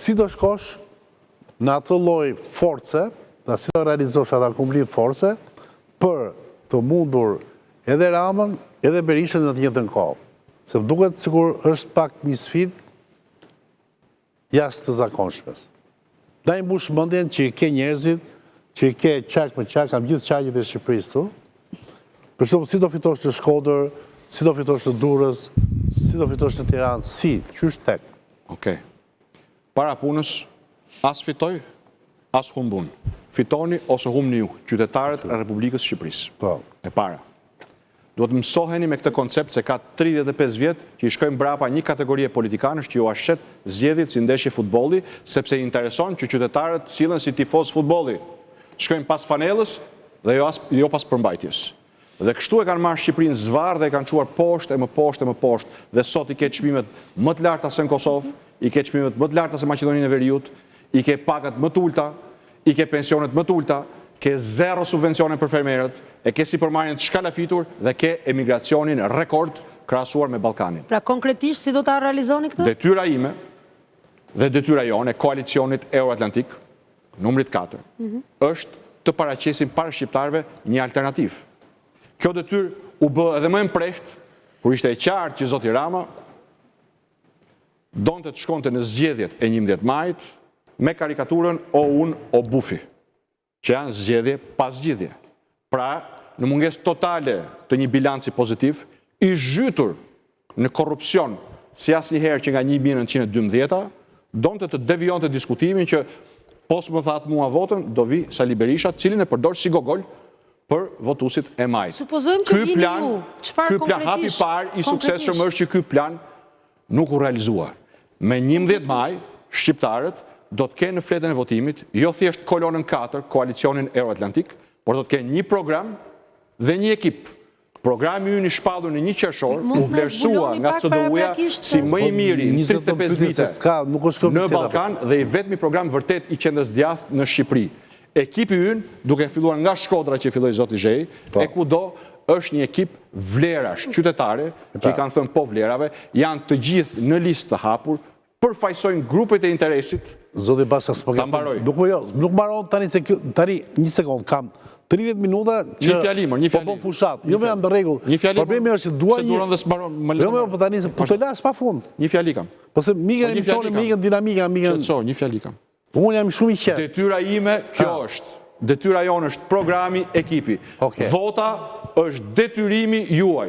si do shkosh në atë lloj force, dhe si do realizosh atë akumblim force, për të mundur edhe Ramën, edhe Berishën në të njëjtën kohë. Se duket sikur është pak një sfidë jashtë të zakonshmes. Da i mbush mendjen që i ke njerëzit, që i ke qak me qak, kam gjithë qaqet e Shqipërisë tu. Për shembull, si do fitosh të Shkodër, si do fitosh të Durrës, si do fitosh në Tiranë, si, qysh tek. Okej. Para punës, as fitoj, as humbun. Fitoni ose humni ju, qytetarët e Republikës Shqipërisë. Po. E para. Duhet mësoheni me këtë koncept se ka 35 vjet që i shkojmë brapa një kategorie politikanësh që ju ashet zgjedhjet si ndeshje futbolli, sepse i intereson që qytetarët sillen si tifoz futbolli. Shkojmë pas fanellës dhe jo pas përmbajtjes. Dhe kështu e kanë marrë Shqipërinë zvarr dhe e kanë çuar poshtë e më poshtë e më poshtë, dhe sot i ke çmimet më të larta se në Kosovë, i ke çmimet më të larta se Maqedoninë e Veriut, i ke pagat më të ulta, i ke pensionet më të ulta, ke zero subvencione për fermerët, e ke sipërmarrjen të shkalafitur dhe ke emigracionin rekord krahasuar me Ballkanin. Pra konkretisht si do ta realizoni këtë? Detyra ime dhe detyra jone, koalicionit Euroatlantik, numrit 4, është të paraqesim para shqiptarëve një alternativë. Kjo detyrë u bë edhe më e mprehtë kur ishte e qartë që zoti Rama donte të shkonte në zgjedhjet e 11 majit me karikaturën o unë o bufi, që janë zgjedhje pas zgjedhje. Pra, në mungesë totale të një bilanci pozitiv, i zhytur në korrupsion si asnjëherë që nga 1912, donte të devionte diskutimin që pos më thatë mua votën, do vi Sali Berisha, cilin e përdor si gogol për votuesit e majit. Supozojmë që vini ju, çfarë Ky plan hapi parë i suksesshëm është që ky plan nuk u realizua. Me 11 maj, shqiptarët do të kenë në fletën e votimit, jo thjesht kolonën 4, koalicionin Euroatlantik, por do të kenë një program dhe një ekip. Programi ynë i shpallur në 1 qershor, u vlerësua nga CDU-ja si më i miri në 35 vite në Ballkan dhe i vetmi program vërtet i qendrës djathtë në Shqipëri. Ekipi ynë, duke filluar nga Shkodra që filloi zoti Zhej, e kudo është një ekip vlerash qytetare, që i kanë thënë po vlerave, janë të gjithë në listë të hapur, përfaqësojnë grupet e interesit. Zoti Basha s'po ke. Nuk mbaron tani se tani një sekond kam 30 minuta që po bën fushat. Jo më jam në rregull. Problemi është që dua një. Jo më tani po të las pafund. Një fjali kam. Po se mikën emisioni, mikën dinamika, mikën. Një fjali kam. Unë jam shumë i qetë. Detyra ime kjo është. Detyra jonë është programi, ekipi. Vota është detyrimi juaj.